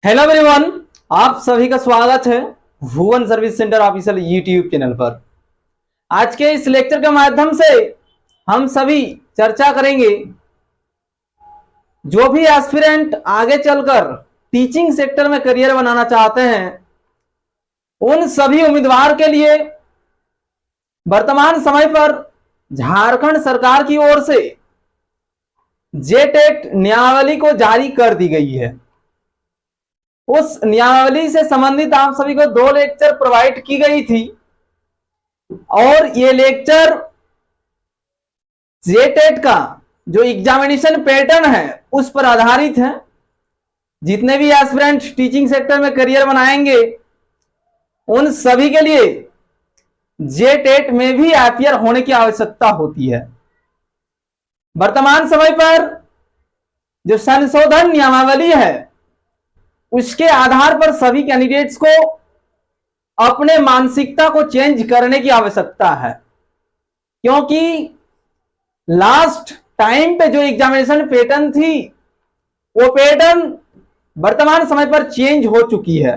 Hello everyone, आप सभी का स्वागत है Bhuvan service centre official YouTube channel पर। आज के इस लेक्चर के माध्यम से हम सभी चर्चा करेंगे जो भी एस्पिरेंट आगे चलकर टीचिंग सेक्टर में करियर बनाना चाहते हैं उन सभी उम्मीदवार के लिए वर्तमान समय पर झारखंड सरकार की ओर से जेटेट नियमावली को जारी कर दी गई है। उस नियमावली से संबंधित आप सभी को 2 लेक्चर प्रोवाइड की गई थी और ये लेक्चर जेटेट का जो एग्जामिनेशन पैटर्न है उस पर आधारित है। जितने भी एस्पिरेंट टीचिंग सेक्टर में करियर बनाएंगे उन सभी के लिए जेटेट में भी अपीयर होने की आवश्यकता होती है। वर्तमान समय पर जो संशोधन नियमावली है उसके आधार पर सभी कैंडिडेट्स को अपने मानसिकता को चेंज करने की आवश्यकता है, क्योंकि लास्ट टाइम पे जो एग्जामिनेशन पैटर्न थी वो पैटर्न वर्तमान समय पर चेंज हो चुकी है।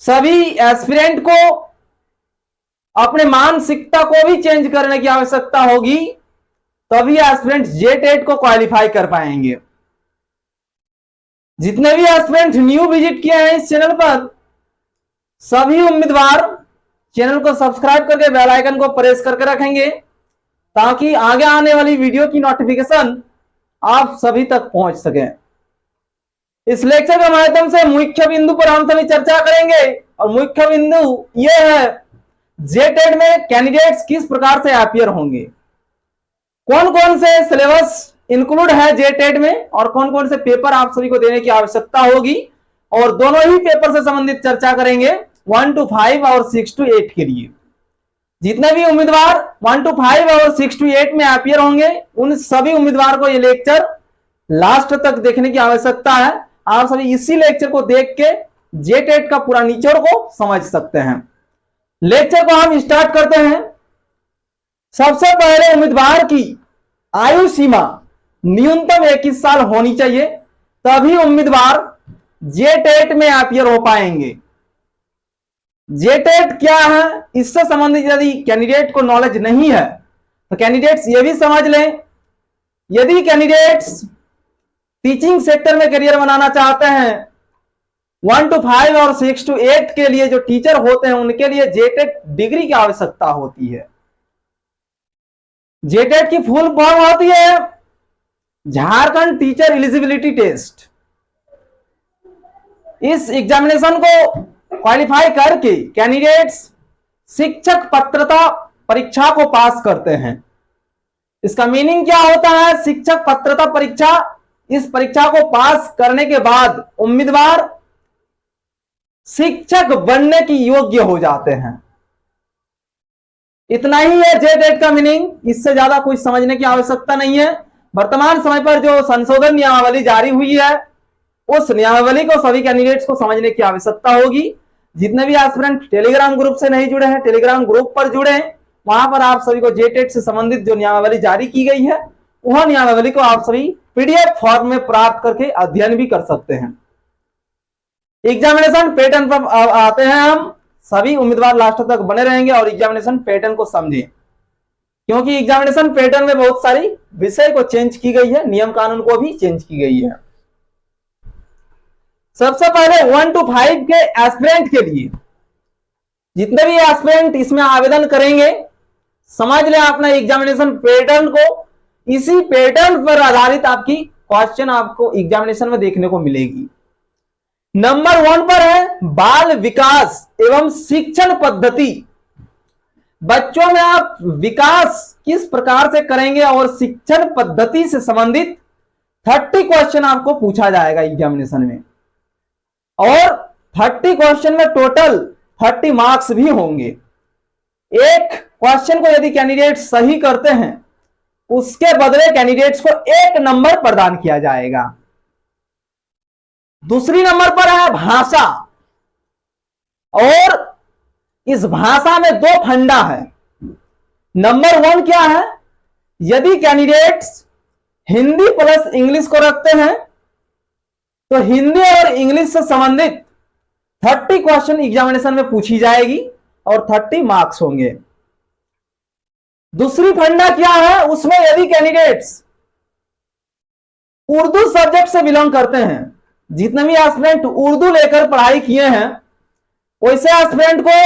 सभी एस्पिरेंट को अपने मानसिकता को भी चेंज करने की आवश्यकता होगी, तभी एस्पिरेंट जेटेट को क्वालिफाई कर पाएंगे। जितने भी एस्पिरेंट न्यू विजिट किए हैं इस चैनल पर, सभी उम्मीदवार चैनल को सब्सक्राइब करके बेल आइकन को प्रेस करके रखेंगे ताकि आगे आने वाली वीडियो की नोटिफिकेशन आप सभी तक पहुंच सके। इस लेक्चर के माध्यम से मुख्य बिंदु पर हम सभी चर्चा करेंगे और मुख्य बिंदु यह है जेटेट में कैंडिडेट्स किस प्रकार से अपीयर होंगे, कौन कौन से सिलेबस इंक्लूड है जेटेट में और कौन कौन से पेपर आप सभी को देने की आवश्यकता होगी, और दोनों ही पेपर से संबंधित चर्चा करेंगे 1 to 5 और 6 to 8 के लिए। जितने भी उम्मीदवार 1 to 5 और 6 to 8 में अपीयर होंगे उन सभी उम्मीदवार को यह लेक्चर लास्ट तक देखने की आवश्यकता है। आप सभी इसी लेक्चर को देख के जेटेट का पूरा निचोड़ को समझ सकते हैं। लेक्चर को हम स्टार्ट करते हैं। सबसे पहले उम्मीदवार की आयु सीमा न्यूनतम 21 साल होनी चाहिए, तभी उम्मीदवार जेटेट में अपीयर हो पाएंगे। जेटेट क्या है इससे संबंधित यदि कैंडिडेट को नॉलेज नहीं है तो कैंडिडेट्स ये भी समझ लें, यदि कैंडिडेट्स टीचिंग सेक्टर में करियर बनाना चाहते हैं 1 to 5 और 6 to 8 के लिए जो टीचर होते हैं उनके लिए जेटेट डिग्री की आवश्यकता होती है। जेटेट की फुल फॉर्म होती है झारखंड टीचर एलिजिबिलिटी टेस्ट। इस एग्जामिनेशन को क्वालिफाई करके कैंडिडेट्स शिक्षक पात्रता परीक्षा को पास करते हैं। इसका मीनिंग क्या होता है? शिक्षक पात्रता परीक्षा, इस परीक्षा को पास करने के बाद उम्मीदवार शिक्षक बनने की योग्य हो जाते हैं। इतना ही है जेटेट का मीनिंग, इससे ज्यादा कुछ समझने की आवश्यकता नहीं है। वर्तमान समय पर जो संशोधन नियमावली जारी हुई है उस नियमावली को सभी कैंडिडेट्स को समझने की आवश्यकता होगी। जितने भी एस्पिरेंट टेलीग्राम ग्रुप से नहीं जुड़े हैं, टेलीग्राम ग्रुप पर जुड़े हैं, वहां पर आप सभी को जेटेट से संबंधित जो नियमावली जारी की गई है वह नियमावली को आप सभी पीडीएफ फॉर्म में प्राप्त करके अध्ययन भी कर सकते हैं। एग्जामिनेशन पैटर्न पर आते हैं हम। सभी उम्मीदवार लास्ट तक बने रहेंगे और एग्जामिनेशन पैटर्न को समझें, क्योंकि एग्जामिनेशन पैटर्न में बहुत सारी विषय को चेंज की गई है, नियम कानून को भी चेंज की गई है। सबसे पहले 1 to 5 के एस्पिरेंट के लिए जितने भी एस्पिरेंट इसमें आवेदन करेंगे समझ लें अपना एग्जामिनेशन पैटर्न को, इसी पैटर्न पर आधारित आपकी क्वेश्चन आपको एग्जामिनेशन में देखने को मिलेगी। नंबर 1 पर है बाल विकास एवं शिक्षण पद्धति। बच्चों में आप विकास किस प्रकार से करेंगे और शिक्षण पद्धति से संबंधित 30 क्वेश्चन आपको पूछा जाएगा एग्जामिनेशन में, और 30 क्वेश्चन में टोटल 30 मार्क्स भी होंगे। एक क्वेश्चन को यदि कैंडिडेट सही करते हैं उसके बदले कैंडिडेट्स को 1 नंबर प्रदान किया जाएगा। दूसरी नंबर पर है भाषा, और इस भाषा में 2 फंडा है। नंबर 1 क्या है? यदि कैंडिडेट्स हिंदी प्लस इंग्लिश को रखते हैं तो हिंदी और इंग्लिश से संबंधित 30 क्वेश्चन एग्जामिनेशन में पूछी जाएगी और 30 मार्क्स होंगे। दूसरी फंडा क्या है, उसमें यदि कैंडिडेट्स उर्दू सब्जेक्ट से बिलोंग करते हैं, जितने भी एस्पिरेंट उर्दू लेकर पढ़ाई किए हैं, वैसे एस्पिरेंट को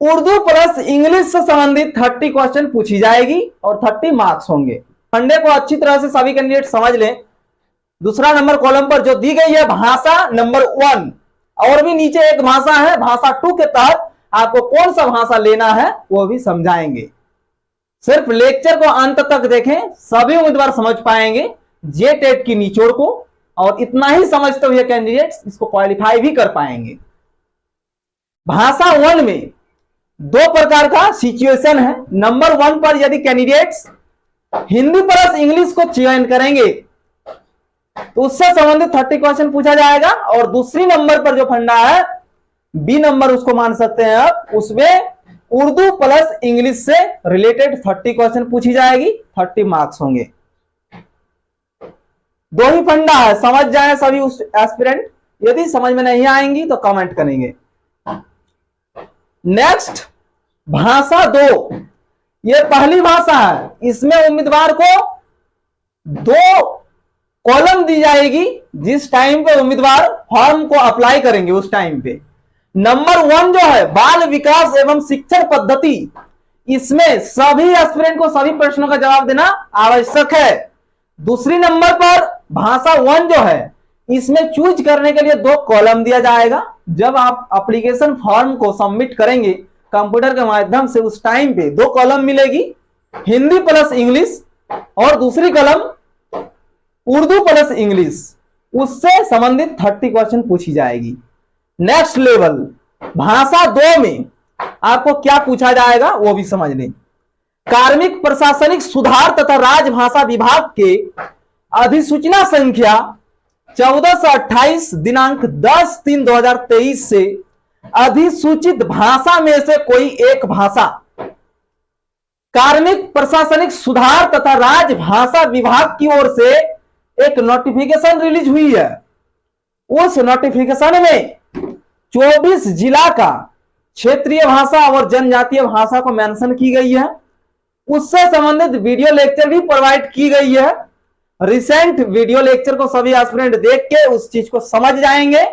उर्दू प्लस इंग्लिश से संबंधित 30 क्वेश्चन पूछी जाएगी और 30 मार्क्स होंगे। फंडे को अच्छी तरह से सभी कैंडिडेट समझ लें। दूसरा नंबर कॉलम पर जो दी गई है भाषा नंबर 1, और भी नीचे एक भाषा है, भाषा 2 के तहत आपको कौन सा भाषा लेना है वो भी समझाएंगे। सिर्फ लेक्चर को अंत तक देखें, सभी उम्मीदवार समझ पाएंगे जे टेट की निचोड़ को, और इतना ही समझते हुए कैंडिडेट्स इसको क्वालिफाई भी कर पाएंगे। भाषा 1 में 2 प्रकार का सिचुएशन है। नंबर 1 पर यदि कैंडिडेट्स हिंदी प्लस इंग्लिश को चयन करेंगे तो उससे संबंधित 30 क्वेश्चन पूछा जाएगा, और दूसरी नंबर पर जो फंडा है बी नंबर उसको मान सकते हैं आप, उसमें उर्दू प्लस इंग्लिश से रिलेटेड 30 क्वेश्चन पूछी जाएगी, 30 मार्क्स होंगे। 2 ही फंडा है, समझ जाए सभी उस एस्पिरेंट। यदि समझ में नहीं आएंगी तो कमेंट करेंगे। नेक्स्ट भाषा 2, ये पहली भाषा है। इसमें उम्मीदवार को 2 कॉलम दी जाएगी जिस टाइम पे उम्मीदवार फॉर्म को अप्लाई करेंगे उस टाइम पे। नंबर 1 जो है बाल विकास एवं शिक्षण पद्धति, इसमें सभी एस्पिरेंट को सभी प्रश्नों का जवाब देना आवश्यक है। दूसरी नंबर पर भाषा 1 जो है, इसमें चूज करने के लिए 2 कॉलम दिया जाएगा। जब आप एप्लीकेशन फॉर्म को सबमिट करेंगे कंप्यूटर के माध्यम से, उस टाइम पे 2 कॉलम मिलेगी, हिंदी प्लस इंग्लिश, और दूसरी कॉलम उर्दू प्लस इंग्लिश, उससे संबंधित 30 क्वेश्चन पूछी जाएगी। नेक्स्ट लेवल भाषा 2 में आपको क्या पूछा जाएगा वो भी समझ लें। कार्मिक प्रशासनिक सुधार तथा राजभाषा विभाग के अधिसूचना संख्या 1428 दिनांक 10/3/2023 से अधिसूचित भाषा में से कोई एक भाषा कार्मिक प्रशासनिक सुधार तथा राजभाषा विभाग की ओर से एक नोटिफिकेशन रिलीज हुई है। उस नोटिफिकेशन में 24 जिला का क्षेत्रीय भाषा और जनजातीय भाषा को मेंशन की गई है। उससे संबंधित वीडियो लेक्चर भी प्रोवाइड की गई है। रिसेंट वीडियो लेक्चर को सभी एस्पिरेंट देख के उस चीज को समझ जाएंगे।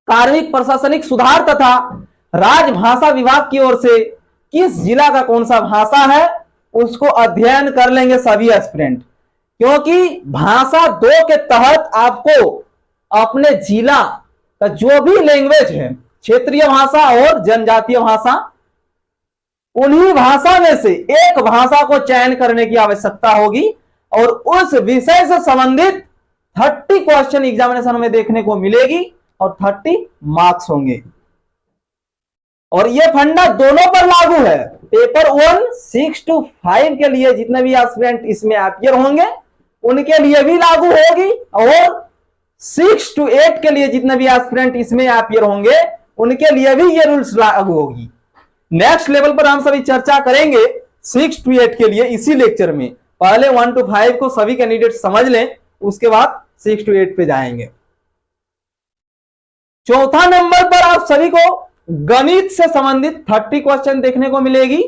कार्मिक प्रशासनिक सुधार तथा राजभाषा विभाग की ओर से किस जिला का कौन सा भाषा है उसको अध्ययन कर लेंगे सभी एस्पिरेंट, क्योंकि भाषा 2 के तहत आपको अपने जिला का जो भी लैंग्वेज है, क्षेत्रीय भाषा और जनजातीय भाषा, उन्हीं भाषा में से एक भाषा को चयन करने की आवश्यकता होगी, और उस विषय से संबंधित 30 क्वेश्चन एग्जामिनेशन में देखने को मिलेगी और 30 मार्क्स होंगे। और यह फंडा दोनों पर लागू है। पेपर 1 6 to 5 के लिए जितने भी एस्पिरेंट इसमें अपीयर होंगे उनके लिए भी लागू होगी, और 6 to 8 के लिए जितने भी एस्पिरेंट इसमें अपीयर होंगे उनके लिए भी ये रूल्स लागू होगी। नेक्स्ट लेवल पर हम सभी चर्चा करेंगे 6 to 8 के लिए इसी लेक्चर में। पहले 1 to 5 को सभी कैंडिडेट समझ लें, उसके बाद 6 to 8 पे जाएंगे। चौथा नंबर पर आप सभी को गणित से संबंधित 30 क्वेश्चन देखने को मिलेगी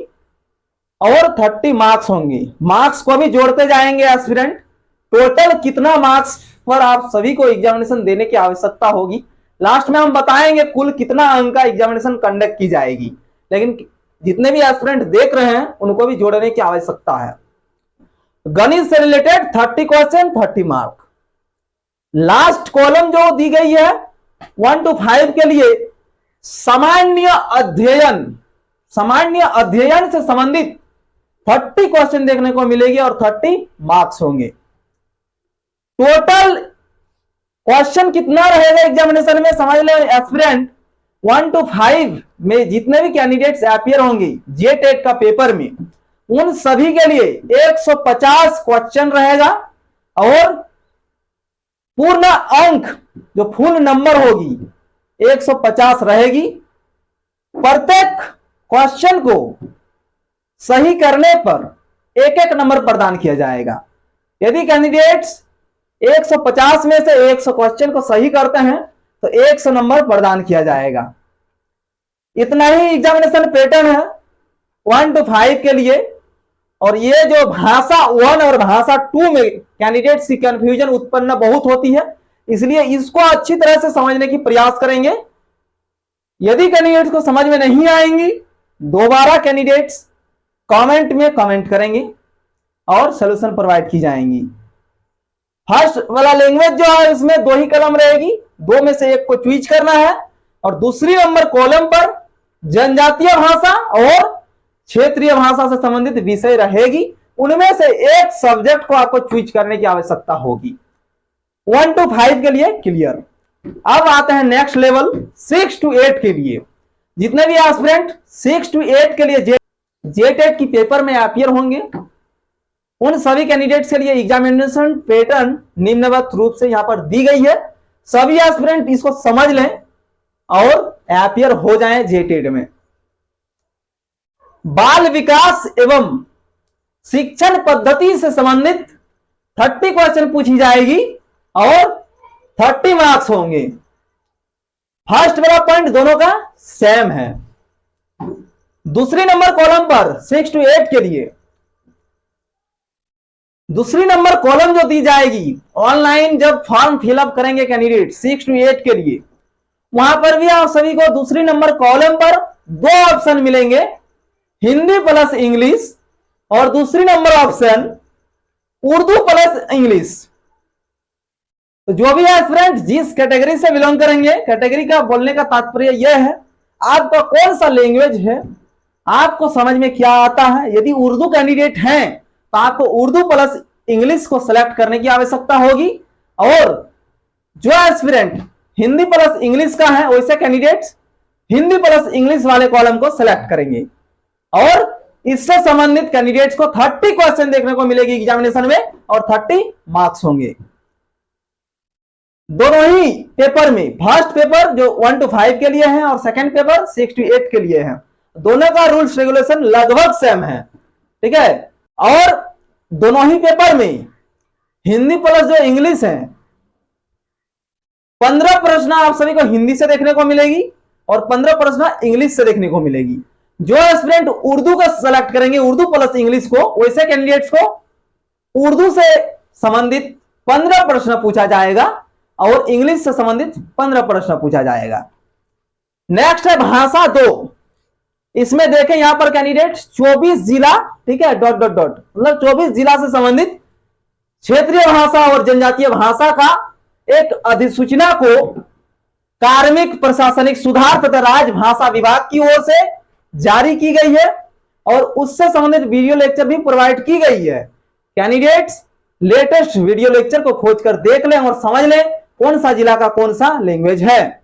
और 30 मार्क्स होंगी। मार्क्स को भी जोड़ते जाएंगे एस्पिरेंट। टोटल कितना मार्क्स पर आप सभी को एग्जामिनेशन देने की आवश्यकता होगी, लास्ट में हम बताएंगे कुल कितना अंक का एग्जामिनेशन कंडक्ट की जाएगी, लेकिन जितने भी एस्पिरेंट देख रहे हैं उनको भी जोड़ने की आवश्यकता है। गणित से related 30 question 30 mark. Last column जो दी गई है 1 to 5 के लिए सामान्य अध्ययन से संबंधित 30 क्वेश्चन देखने को मिलेगी और 30 मार्क्स होंगे। टोटल क्वेश्चन कितना रहेगा एग्जामिनेशन में समझ ले एस्पिरेंट। 1 to 5 में जितने भी कैंडिडेट्स अपीयर होंगे जे टेट का पेपर में, उन सभी के लिए 150 क्वेश्चन रहेगा, और पूर्ण अंक जो फुल नंबर होगी 150 रहेगी। प्रत्येक क्वेश्चन को सही करने पर एक एक नंबर प्रदान किया जाएगा। यदि कैंडिडेट्स 150 में से 100 क्वेश्चन को सही करते हैं तो 100 नंबर प्रदान किया जाएगा। इतना ही एग्जामिनेशन पैटर्न है 1 to 5 के लिए। और ये जो भाषा 1 और भाषा 2 में कैंडिडेट्स की कंफ्यूजन उत्पन्न बहुत होती है, इसलिए इसको अच्छी तरह से समझने की प्रयास करेंगे। यदि कैंडिडेट्स को समझ में नहीं आएंगी, दोबारा कैंडिडेट्स कमेंट में कमेंट करेंगे और सॉल्यूशन प्रोवाइड की जाएंगी। फर्स्ट वाला लैंग्वेज जो है इसमें 2 ही कलम रहेगी, 2 में से एक को चूज करना है। और दूसरी नंबर कॉलम पर जनजातीय भाषा और क्षेत्रीय भाषा से संबंधित विषय रहेगी। उनमें से एक सब्जेक्ट को आपको चूज करने की आवश्यकता होगी। 1 to 5 के लिए क्लियर। अब आते हैं नेक्स्ट लेवल 6 to 8 के लिए। जितने भी एस्पिरेंट 6 to 8 के लिए जेटेट की पेपर में अपीयर होंगे, उन सभी कैंडिडेट्स के लिए एग्जामिनेशन पैटर्न निम्नवत रूप से यहां पर दी गई है। सभी एस्पिरेंट इसको समझ लें और अपीयर हो जाएं जेटेट में। बाल विकास एवं शिक्षण पद्धति से संबंधित 30 क्वेश्चन पूछी जाएगी और 30 मार्क्स होंगे। फर्स्ट वाला पॉइंट दोनों का सेम है। दूसरी नंबर कॉलम पर 6 to 8 के लिए दूसरी नंबर कॉलम जो दी जाएगी, ऑनलाइन जब फॉर्म फिलअप करेंगे कैंडिडेट 6 to 8 के लिए, वहां पर भी आप सभी को दूसरी नंबर कॉलम पर 2 ऑप्शन मिलेंगे, हिंदी प्लस इंग्लिश और दूसरी number option Urdu plus English. तो जो भी एस्पिरेंट जिस कैटेगरी से बिलोंग करेंगे, कैटेगरी का बोलने का तात्पर्य यह है आपका कौन सा लैंग्वेज है, आपको समझ में क्या आता है। यदि उर्दू कैंडिडेट हैं तो आपको उर्दू प्लस इंग्लिश को सिलेक्ट करने की आवश्यकता होगी। और जो एस्पिरेंट हिंदी प्लस इंग्लिश का है, वैसे कैंडिडेट्स हिंदी प्लस इंग्लिश वाले कॉलम को सिलेक्ट करेंगे। और इससे संबंधित कैंडिडेट्स को 30 क्वेश्चन देखने को मिलेगी एग्जामिनेशन में और 30 मार्क्स होंगे। दोनों ही पेपर में, फर्स्ट पेपर जो 1 to 5 के लिए है और सेकंड पेपर 6 to 8 के लिए है, दोनों का रूल्स रेगुलेशन लगभग सेम है, ठीक है। और दोनों ही पेपर में हिंदी प्लस जो इंग्लिश है 15 प्रश्न आप सभी को हिंदी से देखने को मिलेगी और 15 प्रश्न इंग्लिश से देखने को मिलेगी। जो एस्पिरेंट उर्दू का सेलेक्ट करेंगे, उर्दू प्लस इंग्लिश को, वैसे कैंडिडेट्स को उर्दू से संबंधित 15 प्रश्न पूछा जाएगा और इंग्लिश से संबंधित 15 प्रश्न पूछा जाएगा। नेक्स्ट है भाषा 2। इसमें देखें यहां पर कैंडिडेट 24 जिला, ठीक है, डॉट डॉट डॉट, मतलब 24 जिला से संबंधित क्षेत्रीय भाषा और जनजातीय भाषा का एक अधिसूचना को कार्मिक प्रशासनिक सुधार तथा राजभाषा विभाग की ओर से जारी की गई है और उससे संबंधित वीडियो लेक्चर भी प्रोवाइड की गई है। कैंडिडेट्स लेटेस्ट वीडियो लेक्चर को खोजकर देख लें और समझ लें कौन सा जिला का कौन सा लैंग्वेज है।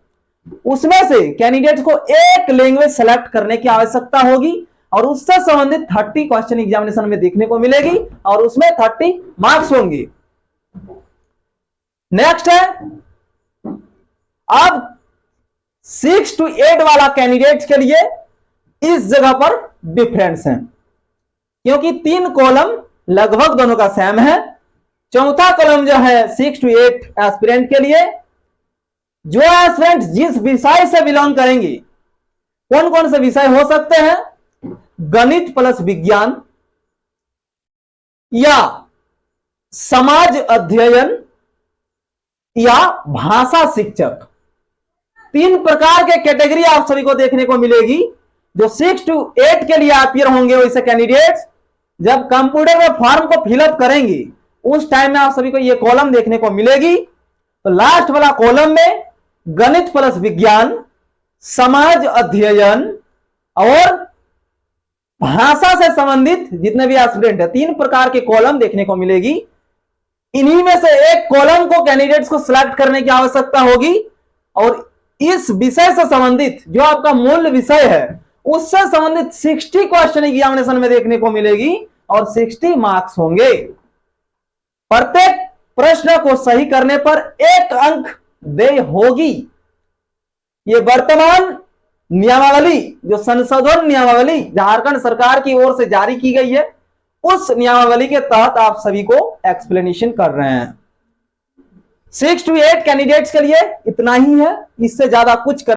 उसमें से कैंडिडेट को एक लैंग्वेज सेलेक्ट करने की आवश्यकता होगी और उससे संबंधित 30 क्वेश्चन एग्जामिनेशन में देखने को मिलेगी और उसमें 30 मार्क्स होंगे। नेक्स्ट है अब 6 to 8 वाला कैंडिडेट्स के लिए इस जगह पर डिफरेंस है, क्योंकि 3 कॉलम लगभग दोनों का सेम है। चौथा कॉलम जो है 6 to 8 एस्पिरेंट के लिए, जो एस्पिरेंट जिस विषय से बिलोंग करेंगे, कौन कौन से विषय हो सकते हैं, गणित प्लस विज्ञान या समाज अध्ययन या भाषा शिक्षक। 3 प्रकार के कैटेगरी आप सभी को देखने को मिलेगी। जो 6 to 8 के लिए अपीयर होंगे वैसे कैंडिडेट्स जब कंप्यूटर में फॉर्म को फिलअप करेंगे उस टाइम में आप सभी को ये कॉलम देखने को मिलेगी। तो लास्ट वाला कॉलम में गणित प्लस विज्ञान, समाज अध्ययन और भाषा से संबंधित जितने भी एस्पिरेंट है 3 प्रकार के कॉलम देखने को मिलेगी। इन्हीं में से एक कॉलम को कैंडिडेट्स को सिलेक्ट करने की आवश्यकता होगी और इस विषय से संबंधित जो आपका मूल विषय है उससे संबंधित 60 क्वेश्चन एग्जामिनेशन में देखने को मिलेगी और 60 मार्क्स होंगे। प्रत्येक प्रश्न को सही करने पर 1 अंक देय होगी। ये वर्तमान नियमावली, जो संशोधन नियमावली झारखंड सरकार की ओर से जारी की गई है, उस नियमावली के तहत आप सभी को एक्सप्लेनेशन कर रहे हैं। 6 to 8 कैंडिडेट्स के लिए इतना ही है, इससे ज्यादा कुछ कर